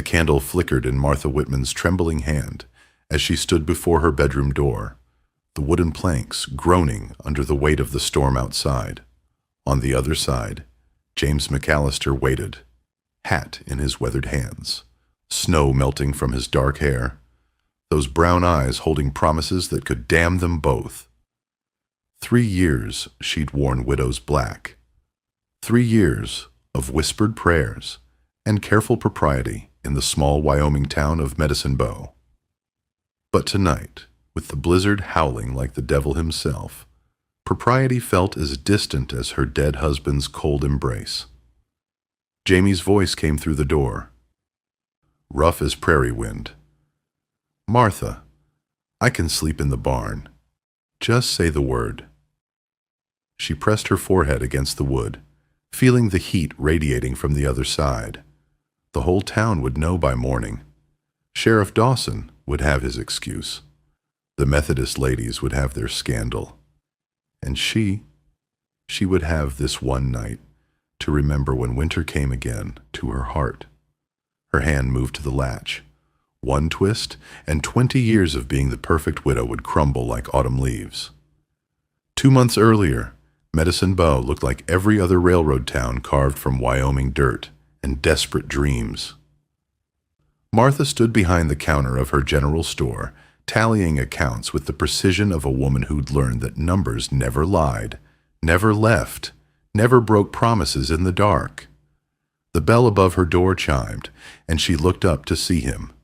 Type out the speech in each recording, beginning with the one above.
The candle flickered in Martha Whitman's trembling hand as she stood before her bedroom door, the wooden planks groaning under the weight of the storm outside. On the other side, James McAllister waited, hat in his weathered hands, snow melting from his dark hair, those brown eyes holding promises that could damn them both. 3 years she'd worn widow's black. 3 years of whispered prayers and careful propriety in the small Wyoming town of Medicine Bow. But tonight, with the blizzard howling like the devil himself, propriety felt as distant as her dead husband's cold embrace. Jamie's voice came through the door, rough as prairie wind. "Martha, I can sleep in the barn. Just say the word." She pressed her forehead against the wood, feeling the heat radiating from the other side. The whole town would know by morning. Sheriff Dawson would have his excuse. The Methodist ladies would have their scandal. And she would have this one night to remember when winter came again to her heart. Her hand moved to the latch. One twist, and 20 years of being the perfect widow would crumble like autumn leaves. 2 months earlier, Medicine Bow looked like every other railroad town carved from Wyoming dirt and desperate dreams. Martha stood behind the counter of her general store, tallying accounts with the precision of a woman who'd learned that numbers never lied, never left, never broke promises in the dark. The bell above her door chimed, and she looked up to see him,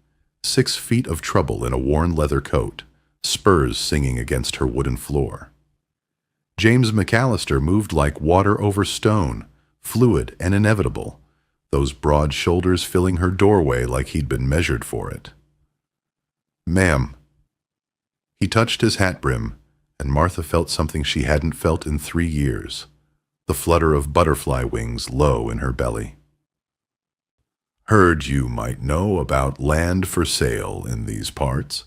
6 feet of trouble in a worn leather coat, spurs singing against her wooden floor. James McAllister moved like water over stone, fluid and inevitable, those broad shoulders filling her doorway like he'd been measured for it. "Ma'am." He touched his hat brim, and Martha felt something she hadn't felt in 3 years, the flutter of butterfly wings low in her belly. "Heard you might know about land for sale in these parts."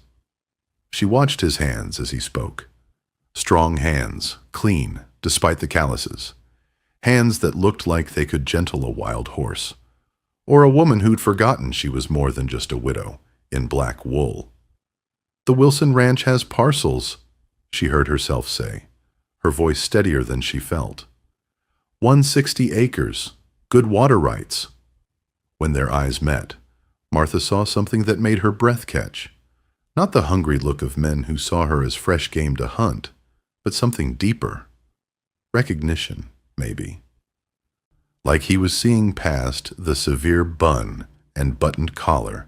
She watched his hands as he spoke. Strong hands, clean, despite the calluses. Hands that looked like they could gentle a wild horse. Or a woman who'd forgotten she was more than just a widow, in black wool. "The Wilson Ranch has parcels," she heard herself say, her voice steadier than she felt. 160 acres, good water rights. When their eyes met, Martha saw something that made her breath catch. Not the hungry look of men who saw her as fresh game to hunt, but something deeper. Recognition, maybe. Like he was seeing past the severe bun and buttoned collar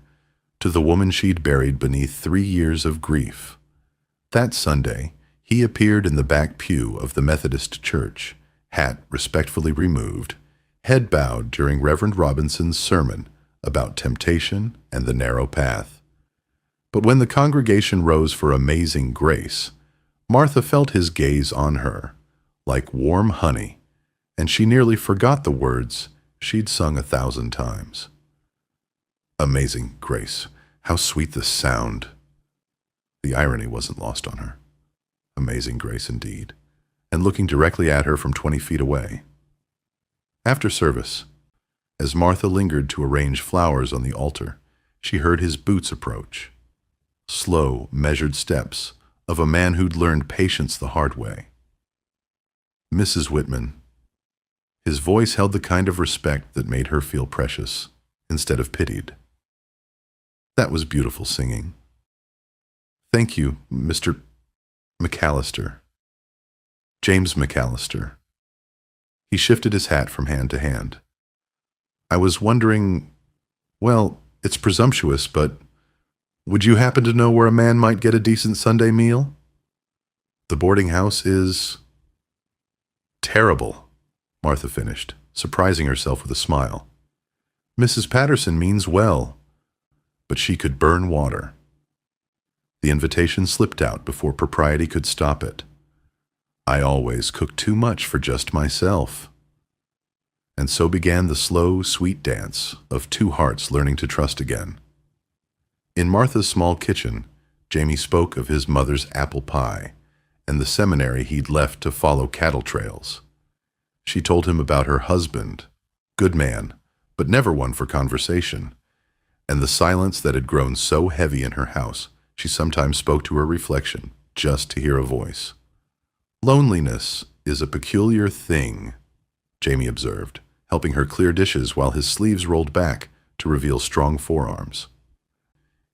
to the woman she'd buried beneath 3 years of grief. That Sunday, he appeared in the back pew of the Methodist church, hat respectfully removed, head bowed during Reverend Robinson's sermon about temptation and the narrow path. But when the congregation rose for Amazing Grace, Martha felt his gaze on her, like warm honey, and she nearly forgot the words she'd sung 1,000 times. Amazing Grace, how sweet the sound. The irony wasn't lost on her. Amazing Grace indeed, and looking directly at her from 20 feet away. After service, as Martha lingered to arrange flowers on the altar, she heard his boots approach. Slow, measured steps of a man who'd learned patience the hard way. "Mrs. Whitman." His voice held the kind of respect that made her feel precious, instead of pitied. "That was beautiful singing." "Thank you, Mr. McAllister." "James McAllister." He shifted his hat from hand to hand. "I was wondering, well, it's presumptuous, but would you happen to know where a man might get a decent Sunday meal?" "The boarding house is terrible," Martha finished, surprising herself with a smile. "Mrs. Patterson means well, but she could burn water." The invitation slipped out before propriety could stop it. "I always cook too much for just myself." And so began the slow, sweet dance of 2 hearts learning to trust again. In Martha's small kitchen, Jamie spoke of his mother's apple pie and the seminary he'd left to follow cattle trails. She told him about her husband, good man, but never one for conversation, and the silence that had grown so heavy in her house, she sometimes spoke to her reflection just to hear a voice. "Loneliness is a peculiar thing," Jamie observed, helping her clear dishes while his sleeves rolled back to reveal strong forearms.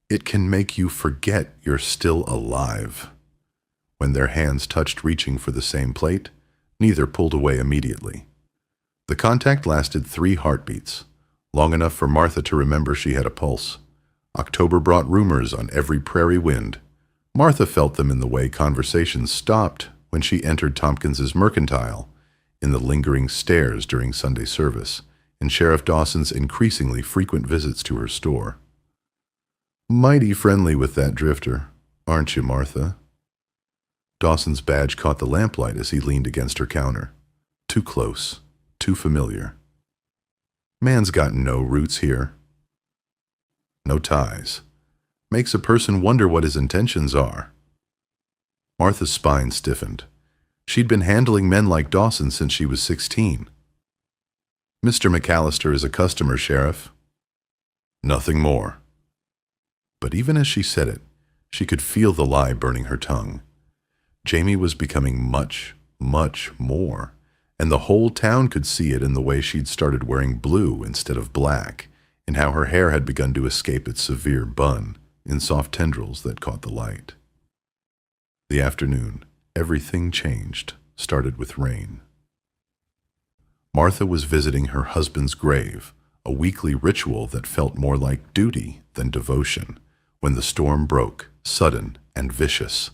"It can make you forget you're still alive." When their hands touched reaching for the same plate, neither pulled away immediately. The contact lasted 3 heartbeats, long enough for Martha to remember she had a pulse. October brought rumors on every prairie wind. Martha felt them in the way conversations stopped when she entered Tompkins's mercantile, in the lingering stares during Sunday service, in Sheriff Dawson's increasingly frequent visits to her store. "Mighty friendly with that drifter, aren't you, Martha?" Dawson's badge caught the lamplight as he leaned against her counter. Too close, too familiar. "Man's got no roots here. No ties. Makes a person wonder what his intentions are." Martha's spine stiffened. She'd been handling men like Dawson since she was 16. "Mr. McAllister is a customer, Sheriff." "Nothing more." But even as she said it, she could feel the lie burning her tongue. Jamie was becoming much, much more, and the whole town could see it in the way she'd started wearing blue instead of black, in how her hair had begun to escape its severe bun in soft tendrils that caught the light. The afternoon, everything changed, started with rain. Martha was visiting her husband's grave, a weekly ritual that felt more like duty than devotion, when the storm broke, sudden and vicious.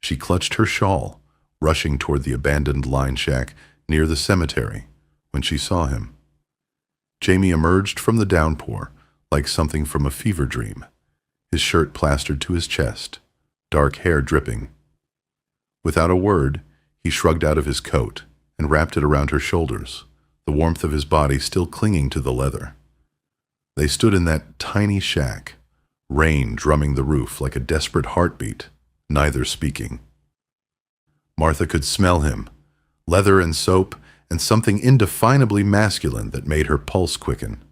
She clutched her shawl, rushing toward the abandoned line shack near the cemetery, when she saw him. Jamie emerged from the downpour like something from a fever dream, his shirt plastered to his chest, dark hair dripping. Without a word, he shrugged out of his coat and wrapped it around her shoulders, the warmth of his body still clinging to the leather. They stood in that tiny shack, rain drumming the roof like a desperate heartbeat, neither speaking. Martha could smell him, leather and soap, and something indefinably masculine that made her pulse quicken.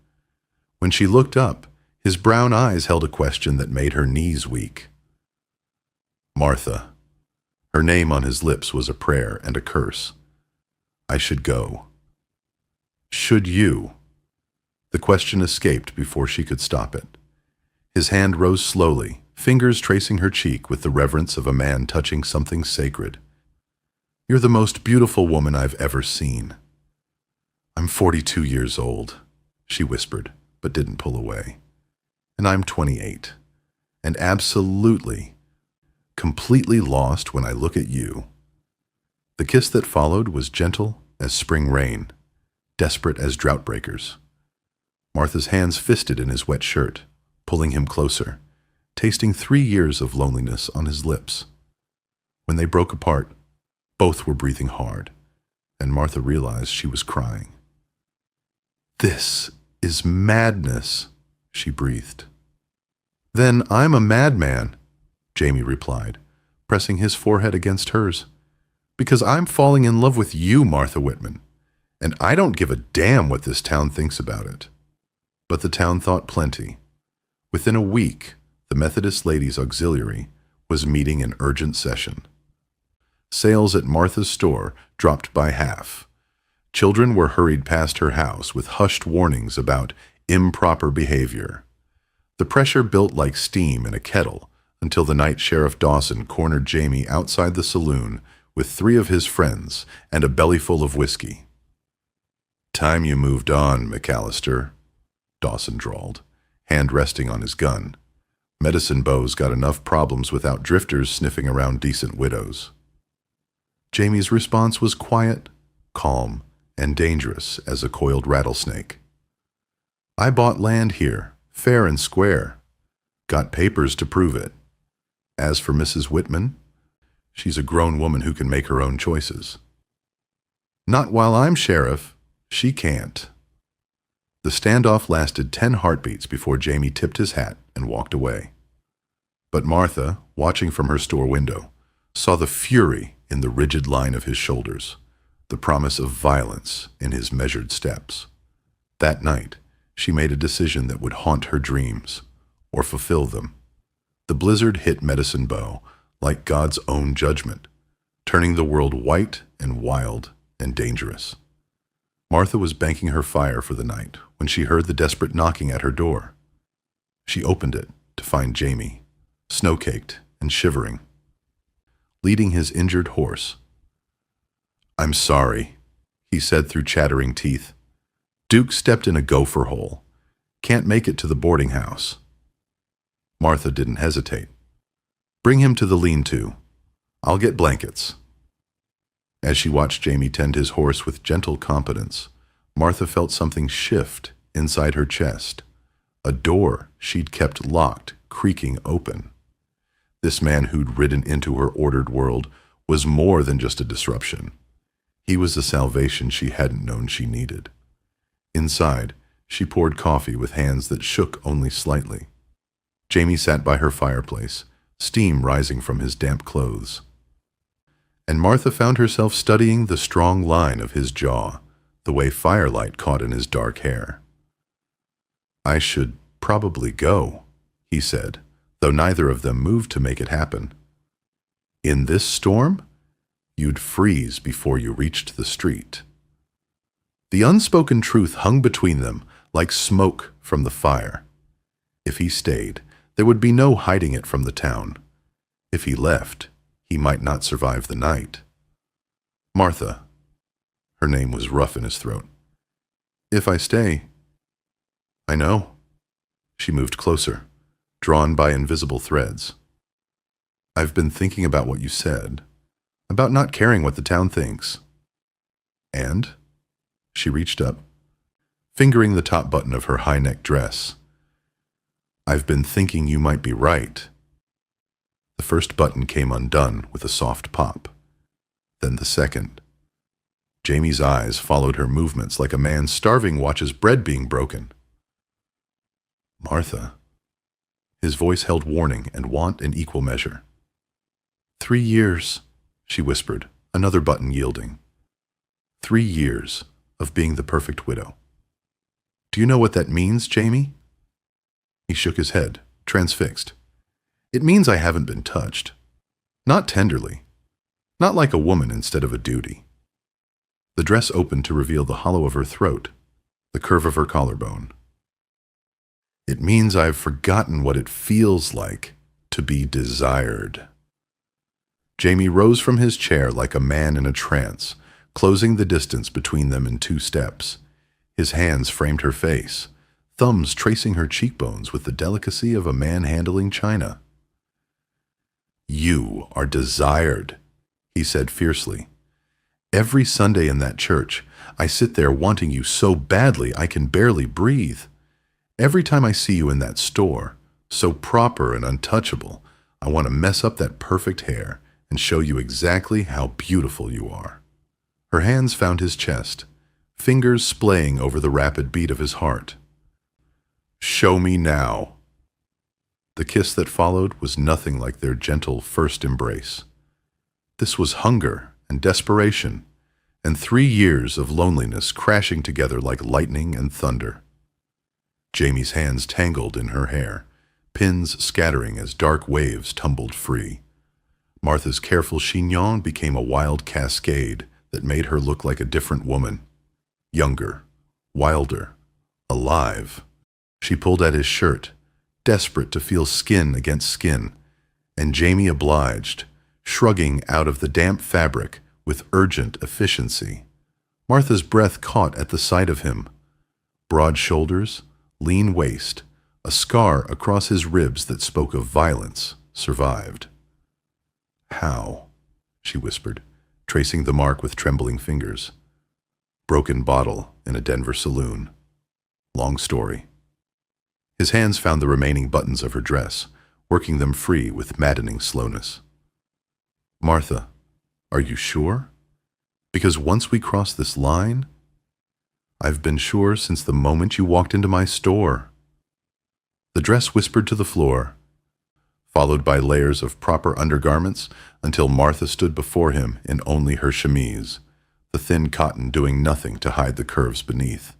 When she looked up, his brown eyes held a question that made her knees weak. "Martha." Her name on his lips was a prayer and a curse. "I should go." "Should you?" The question escaped before she could stop it. His hand rose slowly, fingers tracing her cheek with the reverence of a man touching something sacred. "You're the most beautiful woman I've ever seen." "I'm 42 years old," she whispered, but didn't pull away. "And I'm 28. And absolutely, completely lost when I look at you." The kiss that followed was gentle as spring rain, desperate as drought breakers. Martha's hands fisted in his wet shirt, pulling him closer, tasting 3 years of loneliness on his lips. When they broke apart, both were breathing hard, and Martha realized she was crying. "This is madness," she breathed. "Then I'm a madman," Jamie replied, pressing his forehead against hers. "Because I'm falling in love with you, Martha Whitman, and I don't give a damn what this town thinks about it." But the town thought plenty. Within a week, the Methodist Ladies' Auxiliary was meeting in urgent session. Sales at Martha's store dropped by half. Children were hurried past her house with hushed warnings about improper behavior. The pressure built like steam in a kettle until the night Sheriff Dawson cornered Jamie outside the saloon with 3 of his friends and a bellyful of whiskey. "Time you moved on, McAllister," Dawson drawled, hand resting on his gun. Medicine bows got enough problems without drifters sniffing around decent widows. Jamie's response was quiet, calm, and dangerous as a coiled rattlesnake. "I bought land here, fair and square. Got papers to prove it. As for Mrs. Whitman, she's a grown woman who can make her own choices." "Not while I'm sheriff. She can't." The standoff lasted 10 heartbeats before Jamie tipped his hat and walked away. But Martha, watching from her store window, saw the fury in the rigid line of his shoulders, the promise of violence in his measured steps. That night, she made a decision that would haunt her dreams, or fulfill them. The blizzard hit Medicine Bow like God's own judgment, turning the world white and wild and dangerous. Martha was banking her fire for the night when she heard the desperate knocking at her door. She opened it to find Jamie, snow-caked and shivering, leading his injured horse. "I'm sorry," he said through chattering teeth. "Duke stepped in a gopher hole. Can't make it to the boarding house." Martha didn't hesitate. "Bring him to the lean-to. I'll get blankets." As she watched Jamie tend his horse with gentle competence, Martha felt something shift inside her chest. A door she'd kept locked, creaking open. This man who'd ridden into her ordered world was more than just a disruption. He was the salvation she hadn't known she needed. Inside, she poured coffee with hands that shook only slightly. Jamie sat by her fireplace, steam rising from his damp clothes. And Martha found herself studying the strong line of his jaw, the way firelight caught in his dark hair. "I should probably go," he said, though neither of them moved to make it happen. "In this storm, you'd freeze before you reached the street." The unspoken truth hung between them like smoke from the fire. If he stayed, there would be no hiding it from the town. If he left, he might not survive the night. "Martha," her name was rough in his throat. "If I stay—" "I know." She moved closer, drawn by invisible threads. "I've been thinking about what you said, about not caring what the town thinks." "And?" She reached up, fingering the top button of her high-neck dress. "I've been thinking you might be right." The first button came undone with a soft pop. Then the second. Jamie's eyes followed her movements like a man starving watches bread being broken. "Martha." His voice held warning and want in equal measure. 3 years, she whispered, another button yielding. 3 years of being the perfect widow. "Do you know what that means, Jamie?" He shook his head, transfixed. "It means I haven't been touched. Not tenderly. Not like a woman instead of a duty." The dress opened to reveal the hollow of her throat, the curve of her collarbone. "It means I've forgotten what it feels like to be desired." Jamie rose from his chair like a man in a trance, closing the distance between them in 2 steps. His hands framed her face, thumbs tracing her cheekbones with the delicacy of a man handling china. "You are desired," he said fiercely. "Every Sunday in that church, I sit there wanting you so badly I can barely breathe. Every time I see you in that store, so proper and untouchable, I want to mess up that perfect hair and show you exactly how beautiful you are." Her hands found his chest, fingers splaying over the rapid beat of his heart. "Show me now." The kiss that followed was nothing like their gentle first embrace. This was hunger and desperation, and 3 years of loneliness crashing together like lightning and thunder. Jamie's hands tangled in her hair, pins scattering as dark waves tumbled free. Martha's careful chignon became a wild cascade that made her look like a different woman. Younger, wilder, alive. She pulled at his shirt, desperate to feel skin against skin, and Jamie obliged, shrugging out of the damp fabric with urgent efficiency. Martha's breath caught at the sight of him. Broad shoulders, lean waist, a scar across his ribs that spoke of violence, survived. "How?" she whispered, tracing the mark with trembling fingers. "Broken bottle in a Denver saloon. Long story." His hands found the remaining buttons of her dress, working them free with maddening slowness. "Martha, are you sure? Because once we cross this line—" "I've been sure since the moment you walked into my store." The dress whispered to the floor, followed by layers of proper undergarments until Martha stood before him in only her chemise, the thin cotton doing nothing to hide the curves beneath.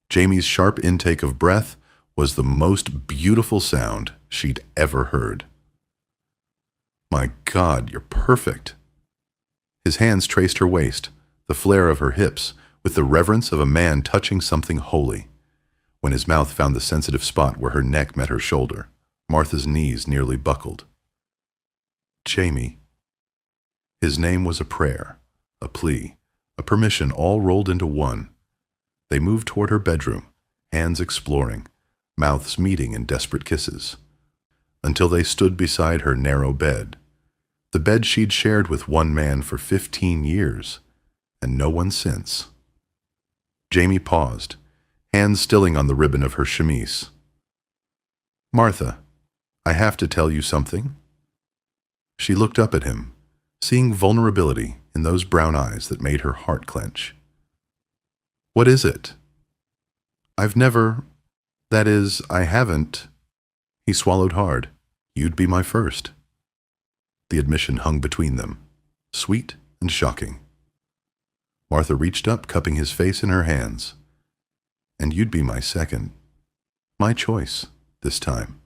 Jamie's sharp intake of breath was the most beautiful sound she'd ever heard. "My God, you're perfect." His hands traced her waist, the flare of her hips, with the reverence of a man touching something holy. When his mouth found the sensitive spot where her neck met her shoulder, Martha's knees nearly buckled. "Jamie." His name was a prayer, a plea, a permission all rolled into one. They moved toward her bedroom, hands exploring, mouths meeting in desperate kisses, until they stood beside her narrow bed, the bed she'd shared with one man for 15 years, and no one since. Jamie paused, hands stilling on the ribbon of her chemise. "Martha, I have to tell you something." She looked up at him, seeing vulnerability in those brown eyes that made her heart clench. "What is it?" I haven't." He swallowed hard. "You'd be my first." The admission hung between them, sweet and shocking. Martha reached up, cupping his face in her hands. "And you'd be my second. My choice, this time."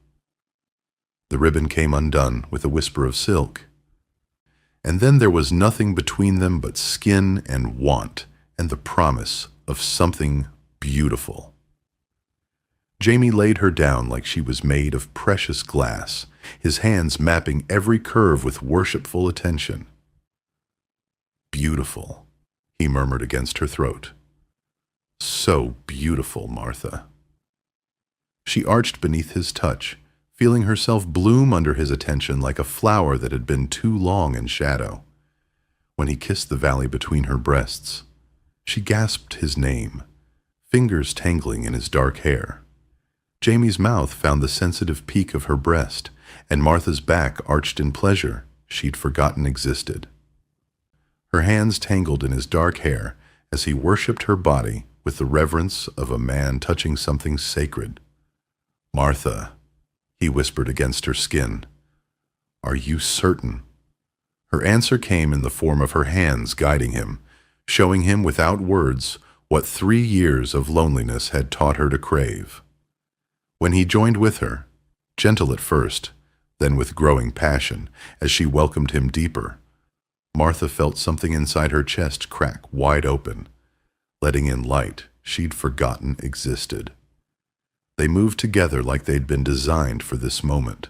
The ribbon came undone with a whisper of silk. And then there was nothing between them but skin and want and the promise of something beautiful. Jamie laid her down like she was made of precious glass, his hands mapping every curve with worshipful attention. "Beautiful," he murmured against her throat. "So beautiful, Martha." She arched beneath his touch, feeling herself bloom under his attention like a flower that had been too long in shadow. When he kissed the valley between her breasts, she gasped his name, fingers tangling in his dark hair. Jamie's mouth found the sensitive peak of her breast, and Martha's back arched in pleasure she'd forgotten existed. Her hands tangled in his dark hair as he worshipped her body with the reverence of a man touching something sacred. "Martha," he whispered against her skin. "Are you certain?" Her answer came in the form of her hands guiding him, showing him without words what 3 years of loneliness had taught her to crave. When he joined with her, gentle at first, then with growing passion, as she welcomed him deeper, Martha felt something inside her chest crack wide open, letting in light she'd forgotten existed. They moved together like they'd been designed for this moment,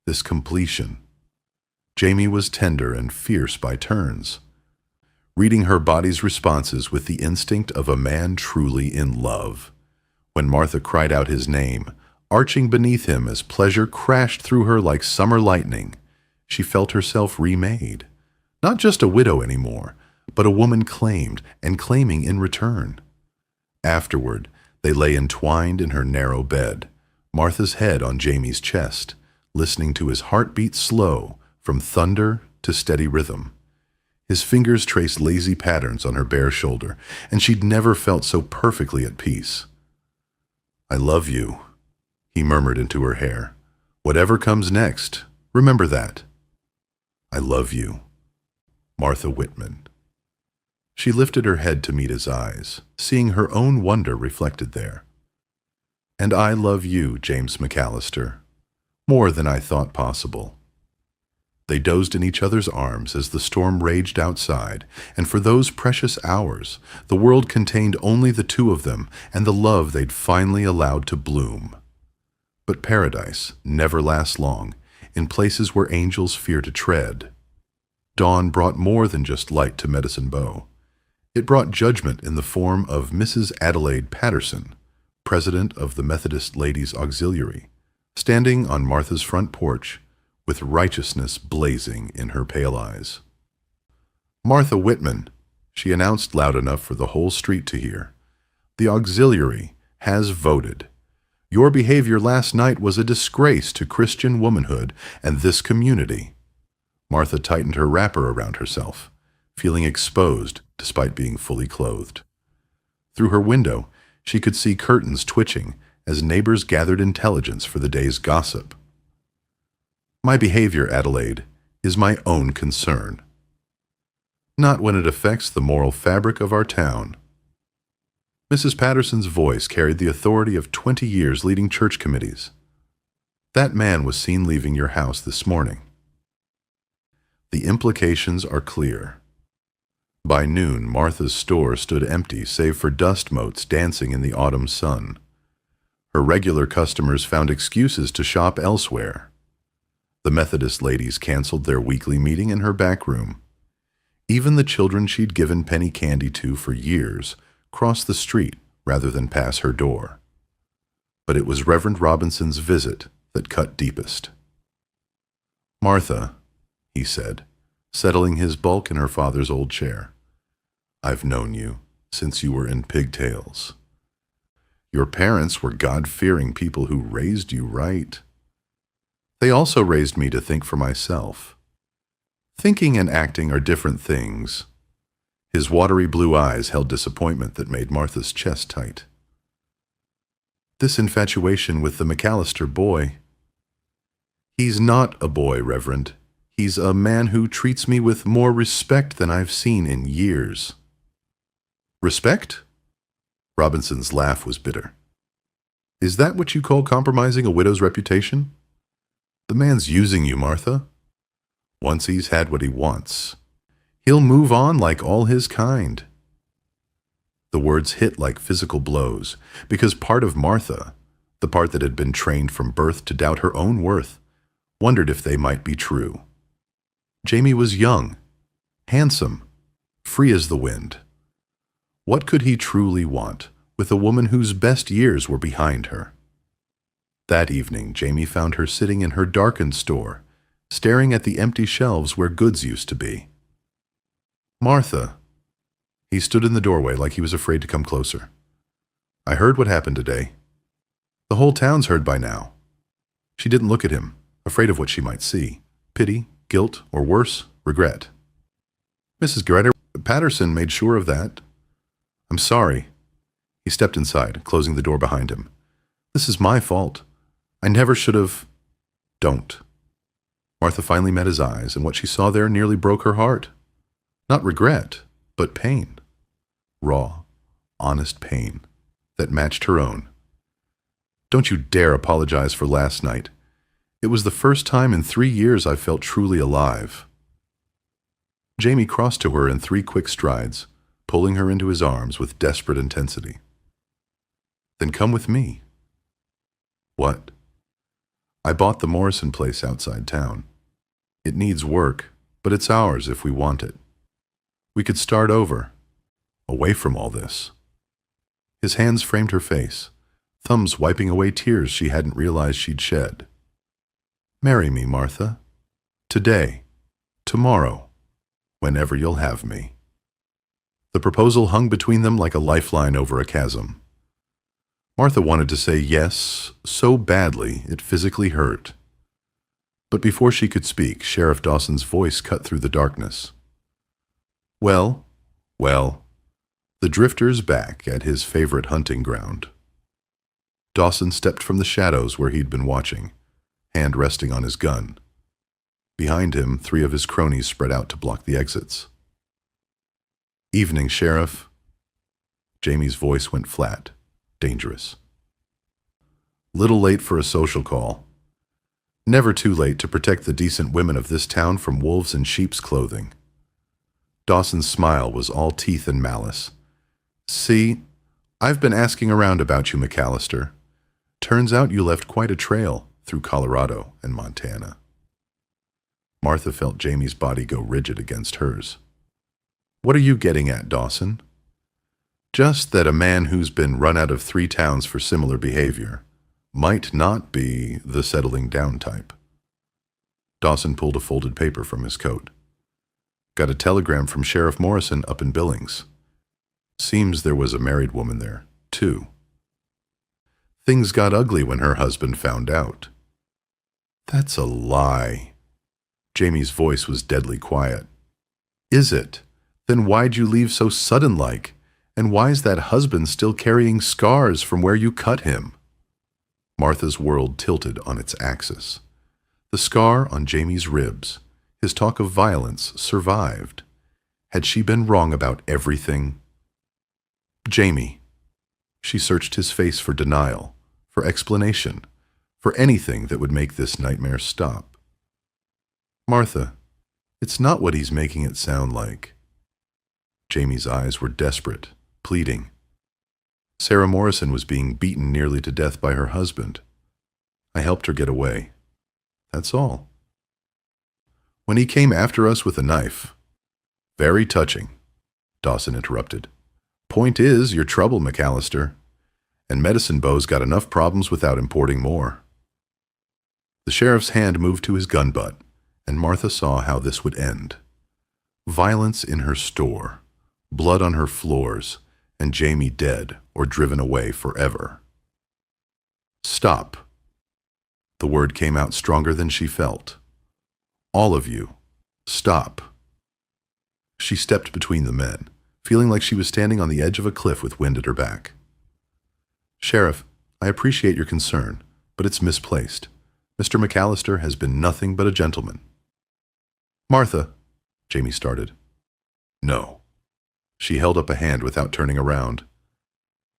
this completion. Jamie was tender and fierce by turns, reading her body's responses with the instinct of a man truly in love. When Martha cried out his name, arching beneath him as pleasure crashed through her like summer lightning, she felt herself remade. Not just a widow anymore, but a woman claimed and claiming in return. Afterward, they lay entwined in her narrow bed, Martha's head on Jamie's chest, listening to his heartbeat slow from thunder to steady rhythm. His fingers traced lazy patterns on her bare shoulder, and she'd never felt so perfectly at peace. "I love you," he murmured into her hair. "Whatever comes next, remember that. I love you. Martha Whitman." She lifted her head to meet his eyes, seeing her own wonder reflected there. "And I love you, James McAllister, more than I thought possible." They dozed in each other's arms as the storm raged outside, and for those precious hours, the world contained only the two of them and the love they'd finally allowed to bloom. But paradise never lasts long in places where angels fear to tread. Dawn brought more than just light to Medicine Bow. It brought judgment in the form of Mrs. Adelaide Patterson, president of the Methodist Ladies' Auxiliary, standing on Martha's front porch with righteousness blazing in her pale eyes. "Martha Whitman," she announced loud enough for the whole street to hear, "the Auxiliary has voted. Your behavior last night was a disgrace to Christian womanhood and this community." Martha tightened her wrapper around herself, feeling exposed despite being fully clothed. Through her window, she could see curtains twitching as neighbors gathered intelligence for the day's gossip. "My behavior, Adelaide, is my own concern. Not when it affects the moral fabric of our town." Mrs. Patterson's voice carried the authority of 20 years leading church committees. "That man was seen leaving your house this morning." The implications are clear. By noon, Martha's store stood empty save for dust motes dancing in the autumn sun. Her regular customers found excuses to shop elsewhere. The Methodist ladies canceled their weekly meeting in her back room. Even the children she'd given penny candy to for years crossed the street rather than pass her door. But it was Reverend Robinson's visit that cut deepest. "Martha," he said, settling his bulk in her father's old chair, "I've known you since you were in pigtails. Your parents were God-fearing people who raised you right. They also raised me to think for myself. Thinking and acting are different things." His watery blue eyes held disappointment that made Martha's chest tight. "This infatuation with the McAllister boy—" "He's not a boy, Reverend. He's a man who treats me with more respect than I've seen in years." "Respect?" Robinson's laugh was bitter. "Is that what you call compromising a widow's reputation? The man's using you, Martha. Once he's had what he wants, he'll move on like all his kind." The words hit like physical blows, because part of Martha, the part that had been trained from birth to doubt her own worth, wondered if they might be true. Jamie was young, handsome, free as the wind. What could he truly want with a woman whose best years were behind her? That evening, Jamie found her sitting in her darkened store, staring at the empty shelves where goods used to be. "Martha." He stood in the doorway like he was afraid to come closer. "I heard what happened today. The whole town's heard by now." She didn't look at him, afraid of what she might see. Pity, guilt, or worse, regret. "Mrs. Greta Patterson made sure of that." "I'm sorry." He stepped inside, closing the door behind him. "This is my fault. I never should have—" "Don't." Martha finally met his eyes, and what she saw there nearly broke her heart. Not regret, but pain. Raw, honest pain that matched her own. "Don't you dare apologize for last night. It was the first time in 3 years I felt truly alive." Jamie crossed to her in 3 quick strides, pulling her into his arms with desperate intensity. "Then come with me." "What?" "I bought the Morrison place outside town. It needs work, but it's ours if we want it. We could start over, away from all this." His hands framed her face, thumbs wiping away tears she hadn't realized she'd shed. "Marry me, Martha. Today, tomorrow, whenever you'll have me." The proposal hung between them like a lifeline over a chasm. Martha wanted to say yes so badly it physically hurt. But before she could speak, Sheriff Dawson's voice cut through the darkness. "Well, well, the drifter's back at his favorite hunting ground." Dawson stepped from the shadows where he'd been watching, hand resting on his gun. Behind him, 3 of his cronies spread out to block the exits. "Evening, Sheriff." Jamie's voice went flat, dangerous. "Little late for a social call. Never too late to protect the decent women of this town from wolves in sheep's clothing." Dawson's smile was all teeth and malice. "See, I've been asking around about you, McAllister. Turns out you left quite a trail through Colorado and Montana." Martha felt Jamie's body go rigid against hers. "What are you getting at, Dawson?" "Just that a man who's been run out of 3 towns for similar behavior might not be the settling down type." Dawson pulled a folded paper from his coat. "Got a telegram from Sheriff Morrison up in Billings. Seems there was a married woman there, too. Things got ugly when her husband found out." "That's a lie." Jamie's voice was deadly quiet. "Is it? Then why'd you leave so sudden-like? And why's that husband still carrying scars from where you cut him?" Martha's world tilted on its axis. The scar on Jamie's ribs, his talk of violence, survived. Had she been wrong about everything? "Jamie," She searched his face for denial, for explanation, for anything that would make this nightmare stop. "Martha, it's not what he's making it sound like." Jamie's eyes were desperate, pleading. Sarah Morrison was being beaten nearly to death by her husband. I helped her get away. That's all. When he came after us with a knife— "Very touching," Dawson interrupted. "Point is, you're trouble, McAllister. And Medicine Bow's got enough problems without importing more." The sheriff's hand moved to his gun butt, and Martha saw how this would end. Violence in her store, blood on her floors, and Jamie dead or driven away forever. "Stop." The word came out stronger than she felt. "All of you, stop." She stepped between the men, feeling like she was standing on the edge of a cliff with wind at her back. "Sheriff, I appreciate your concern, but it's misplaced. Mr. McAllister has been nothing but a gentleman." "Martha," Jamie started. "No." She held up a hand without turning around.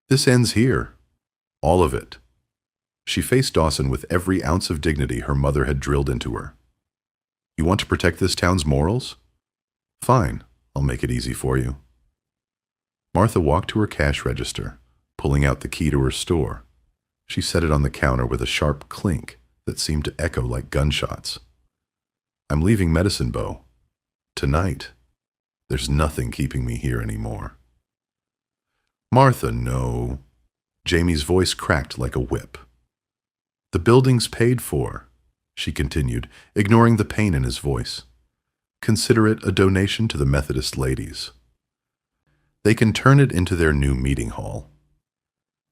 "This ends here. All of it." She faced Dawson with every ounce of dignity her mother had drilled into her. "You want to protect this town's morals? Fine, I'll make it easy for you." Martha walked to her cash register, pulling out the key to her store. She set it on the counter with a sharp clink that seemed to echo like gunshots. "I'm leaving Medicine Bow. Tonight. There's nothing keeping me here anymore." "Martha, no." Jamie's voice cracked like a whip. "The building's paid for," she continued, ignoring the pain in his voice. "Consider it a donation to the Methodist ladies. They can turn it into their new meeting hall."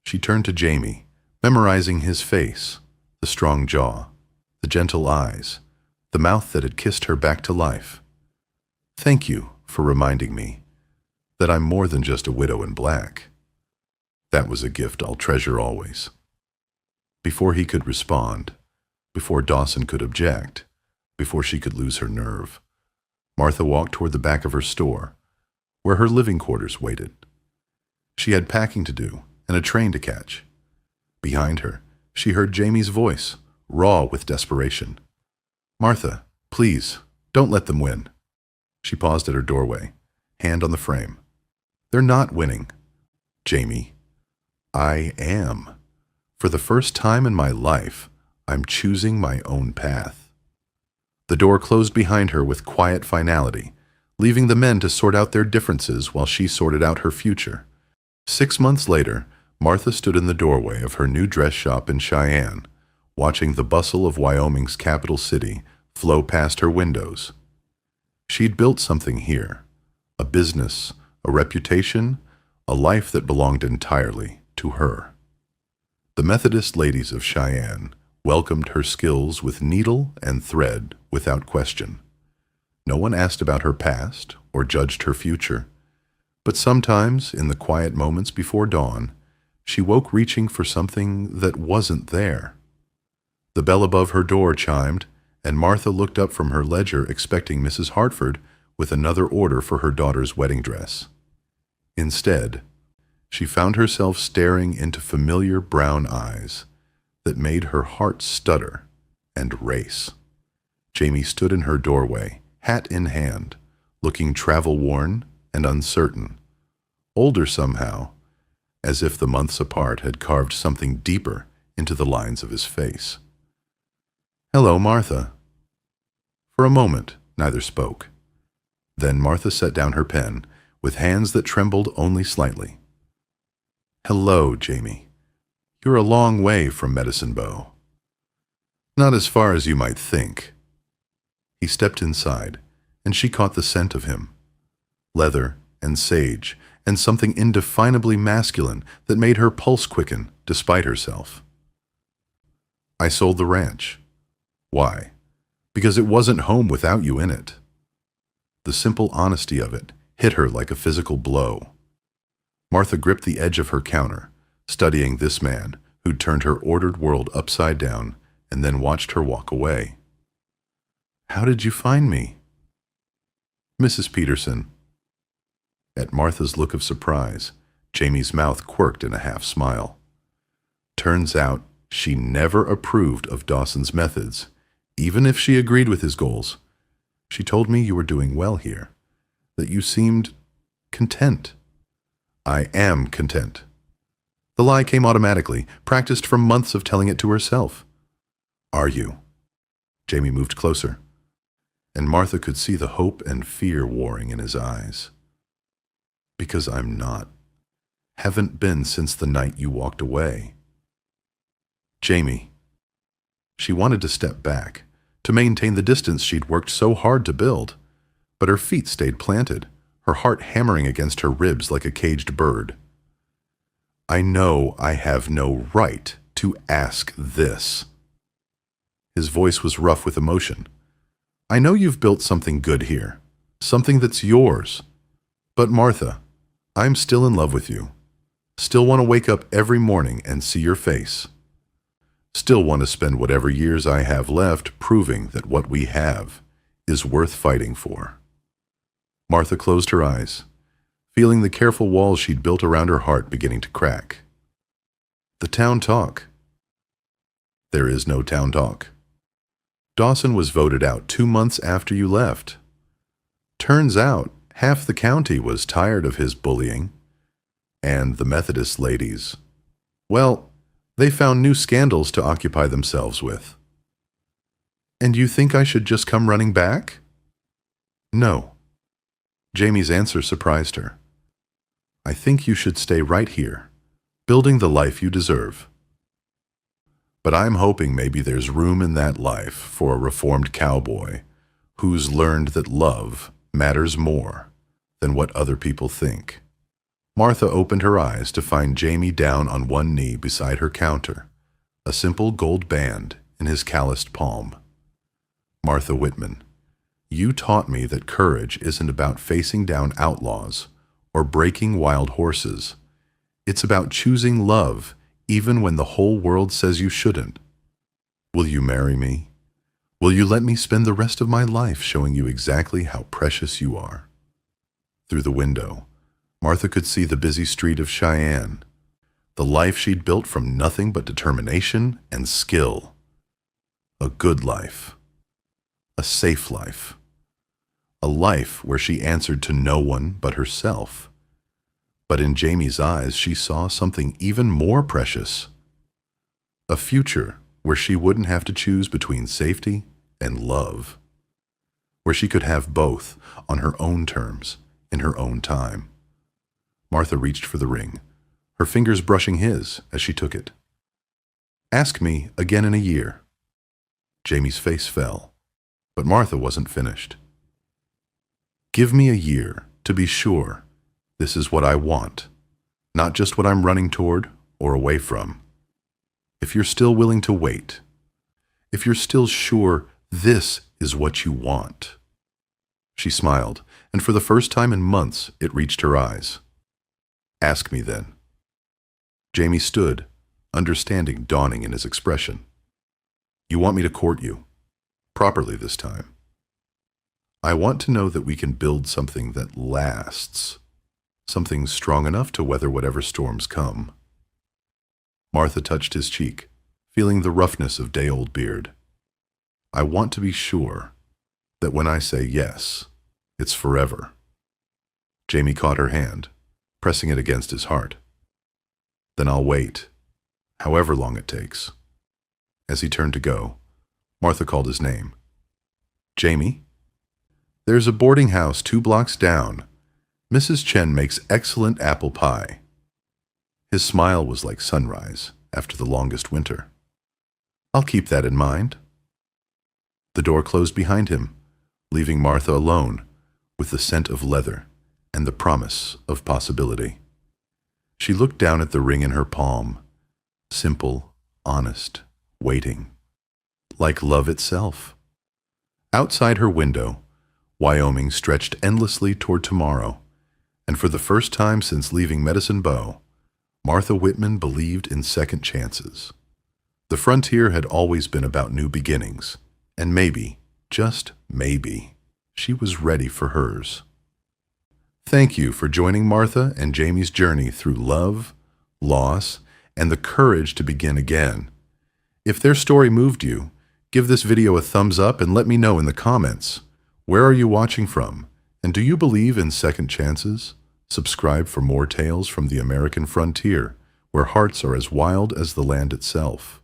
She turned to Jamie, memorizing his face, the strong jaw, the gentle eyes, the mouth that had kissed her back to life. "Thank you for reminding me that I'm more than just a widow in black. That was a gift I'll treasure always." Before he could respond, before Dawson could object, before she could lose her nerve, Martha walked toward the back of her store, where her living quarters waited. She had packing to do and a train to catch. Behind her, she heard Jamie's voice, raw with desperation. "Martha, please, don't let them win." She paused at her doorway, hand on the frame. "They're not winning." "Jamie, I am. For the first time in my life, I'm choosing my own path." The door closed behind her with quiet finality, leaving the men to sort out their differences while she sorted out her future. 6 months later, Martha stood in the doorway of her new dress shop in Cheyenne, watching the bustle of Wyoming's capital city flow past her windows. She'd built something here, a business, a reputation, a life that belonged entirely to her. The Methodist ladies of Cheyenne welcomed her skills with needle and thread without question. No one asked about her past or judged her future, but sometimes, in the quiet moments before dawn, she woke reaching for something that wasn't there. The bell above her door chimed, and Martha looked up from her ledger expecting Mrs. Hartford with another order for her daughter's wedding dress. Instead, she found herself staring into familiar brown eyes that made her heart stutter and race. Jamie stood in her doorway, hat in hand, looking travel-worn and uncertain, older somehow, as if the months apart had carved something deeper into the lines of his face. "Hello, Martha." For a moment, neither spoke. Then Martha set down her pen, with hands that trembled only slightly. "Hello, Jamie. You're a long way from Medicine Bow." "Not as far as you might think." He stepped inside, and she caught the scent of him. Leather and sage, and something indefinably masculine that made her pulse quicken despite herself. "I sold the ranch." "Why?" "Because it wasn't home without you in it." The simple honesty of it hit her like a physical blow. Martha gripped the edge of her counter, studying this man who'd turned her ordered world upside down and then watched her walk away. "How did you find me?" "Mrs. Peterson." At Martha's look of surprise, Jamie's mouth quirked in a half-smile. Turns out she never approved of Dawson's methods, even if she agreed with his goals. She told me you were doing well here, that you seemed content. I am content. The lie came automatically, practiced from months of telling it to herself. Are you? Jamie moved closer, and Martha could see the hope and fear warring in his eyes. Because I'm not. Haven't been since the night you walked away. Jamie. She wanted to step back, to maintain the distance she'd worked so hard to build, but her feet stayed planted, her heart hammering against her ribs like a caged bird. I know I have no right to ask this. His voice was rough with emotion. I know you've built something good here, something that's yours. But Martha, I'm still in love with you. Still want to wake up every morning and see your face. Still want to spend whatever years I have left proving that what we have is worth fighting for. Martha closed her eyes, feeling the careful walls she'd built around her heart beginning to crack. The town talk. There is no town talk. Dawson was voted out 2 months after you left. Turns out half the county was tired of his bullying. And the Methodist ladies, well, they found new scandals to occupy themselves with. And you think I should just come running back? No. Jamie's answer surprised her. I think you should stay right here, building the life you deserve. But I'm hoping maybe there's room in that life for a reformed cowboy who's learned that love matters more than what other people think. Martha opened her eyes to find Jamie down on one knee beside her counter, a simple gold band in his calloused palm. Martha Whitman, you taught me that courage isn't about facing down outlaws or breaking wild horses. It's about choosing love even when the whole world says you shouldn't. Will you marry me? Will you let me spend the rest of my life showing you exactly how precious you are? Through the window, Martha could see the busy street of Cheyenne, the life she'd built from nothing but determination and skill. A good life. A safe life. A life where she answered to no one but herself. But in Jamie's eyes, she saw something even more precious. A future where she wouldn't have to choose between safety and love. Where she could have both on her own terms, in her own time. Martha reached for the ring, her fingers brushing his as she took it. Ask me again in a year. Jamie's face fell, but Martha wasn't finished. Give me a year to be sure this is what I want, not just what I'm running toward or away from. If you're still willing to wait, if you're still sure this is what you want. She smiled, and for the first time in months, it reached her eyes. Ask me then. Jamie stood, understanding dawning in his expression. You want me to court you, properly this time. I want to know that we can build something that lasts, something strong enough to weather whatever storms come. Martha touched his cheek, feeling the roughness of day-old beard. I want to be sure that when I say yes, it's forever. Jamie caught her hand, pressing it against his heart. Then I'll wait, however long it takes. As he turned to go, Martha called his name. Jamie? There's a boarding house 2 blocks down. Mrs. Chen makes excellent apple pie. His smile was like sunrise after the longest winter. I'll keep that in mind. The door closed behind him, leaving Martha alone with the scent of leather and the promise of possibility. She looked down at the ring in her palm, simple, honest, waiting, like love itself. Outside her window, Wyoming stretched endlessly toward tomorrow, and for the first time since leaving Medicine Bow, Martha Whitman believed in second chances. The frontier had always been about new beginnings, and maybe, just maybe, she was ready for hers. Thank you for joining Martha and Jamie's journey through love, loss, and the courage to begin again. If their story moved you, give this video a thumbs up and let me know in the comments. Where are you watching from? And do you believe in second chances? Subscribe for more tales from the American frontier, where hearts are as wild as the land itself.